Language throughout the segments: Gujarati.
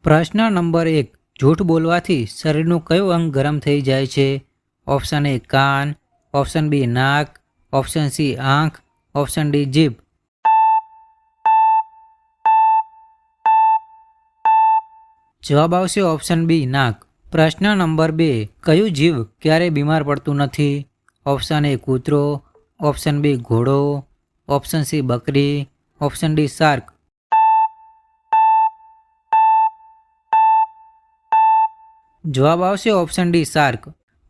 પ્રશ્ન નંબર 1. જૂઠ બોલવાથી શરીરનું કયું અંગ ગરમ થઈ જાય છે? ઓપ્શન એ કાન, ઓપ્શન બી નાક, ઓપ્શન સી આંખ, ઓપ્શન ડી જીભ. જવાબ આવશે ઓપ્શન બી નાક. પ્રશ્ન નંબર 2. કયું જીવ ક્યારેય બીમાર પડતું નથી? ઓપ્શન એ કૂતરો, ઓપ્શન બી ઘોડો, ઓપ્શન સી બકરી, ઓપ્શન ડી શાર્ક. જવાબ આવશે ઓપ્શન ડી શાર્ક.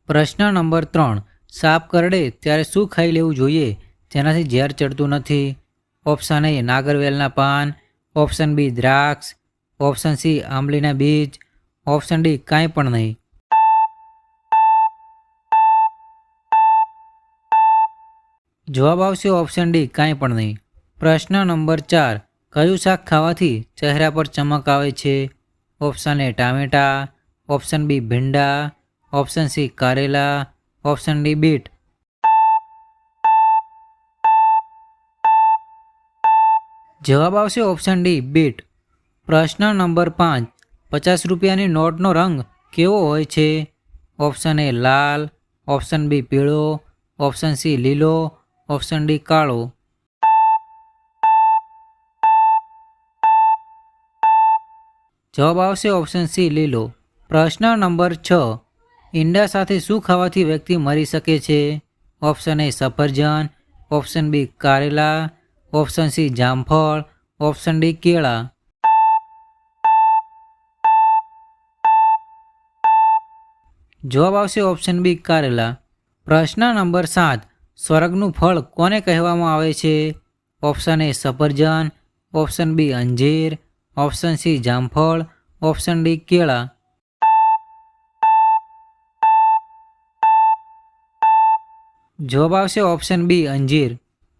પ્રશ્ન નંબર 3. સાપ કરડે ત્યારે શું ખાઈ લેવું જોઈએ જેનાથી ઝેર ચડતું નથી? ઓપ્શન એ નાગરવેલના પાન, ઓપ્શન બી દ્રાક્ષ, ઓપ્શન સી આંબલીના બીજ, ઓપ્શન ડી કાંઈ પણ નહીં. જવાબ આવશે ઓપ્શન ડી કાંઈ પણ નહીં. પ્રશ્ન નંબર 4. કયું શાક ખાવાથી ચહેરા પર ચમક આવે છે? ઓપ્શન એ ટામેટા, ઓપ્શન બી ભીંડા, ઓપ્શન સી કારેલા, ઓપ્શન ડી બીટ. જવાબ આવશે ઓપ્શન ડી બીટ. પ્રશ્ન નંબર 5. 50 રૂપિયાની નોટનો રંગ કેવો હોય છે? ઓપ્શન એ લાલ, ઓપ્શન બી પીળો, ઓપ્શન સી લીલો, ઓપ્શન ડી કાળો. જવાબ આવશે ઓપ્શન સી લીલો. પ્રશ્ન નંબર 6. ઈંડા સાથે શું ખાવાથી વ્યક્તિ મરી શકે છે? ઓપ્શન એ સફરજન, ઓપ્શન બી કારેલા, ઓપ્શન સી જામફળ, ઓપ્શન ડી કેળા. જવાબ આવશે ઓપ્શન બી કારેલા. પ્રશ્ન નંબર 7. સ્વર્ગનું ફળ કોને કહેવામાં આવે છે? ઓપ્શન એ સફરજન, ઓપ્શન બી અંજીર, ઓપ્શન સી જામફળ, ઓપ્શન ડી કેળા. જવાબ આવશે ઓપ્શન બી અંજીર.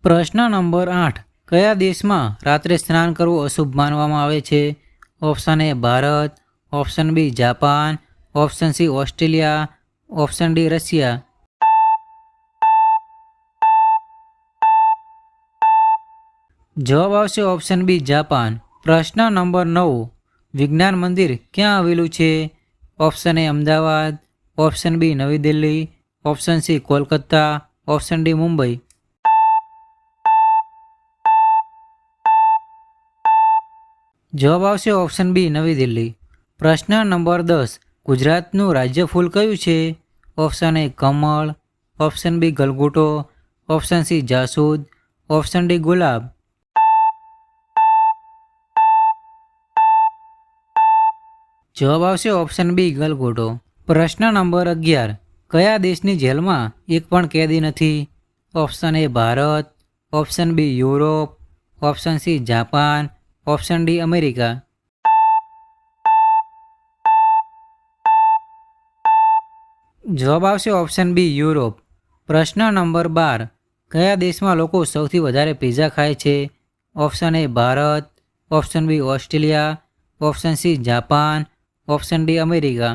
પ્રશ્ન નંબર 8. કયા દેશમાં રાત્રે સ્નાન કરવું અશુભ માનવામાં આવે છે? Option A Bharat, option B Japan, option C Australia, option D Russia. જવાબ આવશે ઓપ્શન બી જાપાન. પ્રશ્ન નંબર 9. વિજ્ઞાન મંદિર ક્યાં આવેલું છે? Option A Ahmedabad, option B Navi Delhi, option C Kolkata, option D Mumbai. જવાબ આવશે ઓપ્શન બી નવી દિલ્હી. પ્રશ્ન નંબર 10. ગુજરાતનું રાજ્ય ફૂલ કયું છે? ઓપ્શન એ કમળ, ઓપ્શન બી ગલગોટો, ઓપ્શન સી જાસૂદ, ઓપ્શન ડી ગુલાબ. જવાબ આવશે ઓપ્શન બી ગલગોટો. પ્રશ્ન નંબર 11. કયા દેશની જેલમાં એક પણ કેદી નથી? Option A Bharat, option B Europe, option C Japan, option D America. જવાબ આવશે ઓપ્શન બી યુરોપ. પ્રશ્ન નંબર 12. કયા દેશમાં લોકો સૌથી વધારે પિઝા ખાય છે? Option A Bharat, option B Australia, option C Japan, option D America.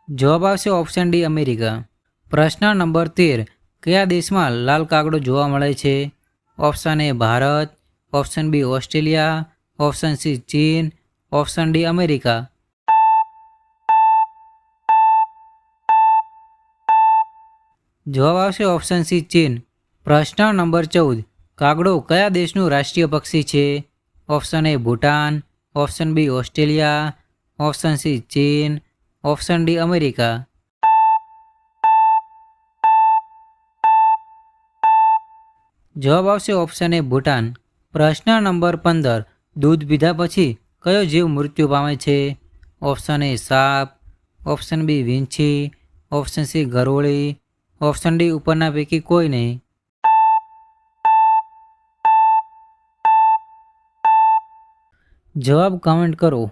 જવાબ આવશે ઓપ્શન ડી અમેરિકા. પ્રશ્ન નંબર 13. કયા દેશમાં લાલ કાગડો જોવા મળે છે? Option A Bharat, option B Australia, option C ચીન, ઓપ્શન ડી અમેરિકા. જવાબ આવશે ઓપ્શન સી ચીન. પ્રશ્ન નંબર 14. કાગડો કયા દેશનું રાષ્ટ્રીય પક્ષી છે? Option A Bhutan, option B Australia, option C ચીન, ઓપ્શન ડી અમેરિકા. જવાબ આવશે ઓપ્શન એ ભૂટાન. પ્રશ્ન નંબર 15. દૂધ પીધા પછી કયો જીવ મૃત્યુ પામે છે? ઓપ્શન એ સાપ, ઓપ્શન બી વીંછી, ઓપ્શન સી ગરોળી, ઓપ્શન ડી ઉપરના પૈકી કોઈ નહીં. જવાબ કમેન્ટ કરો.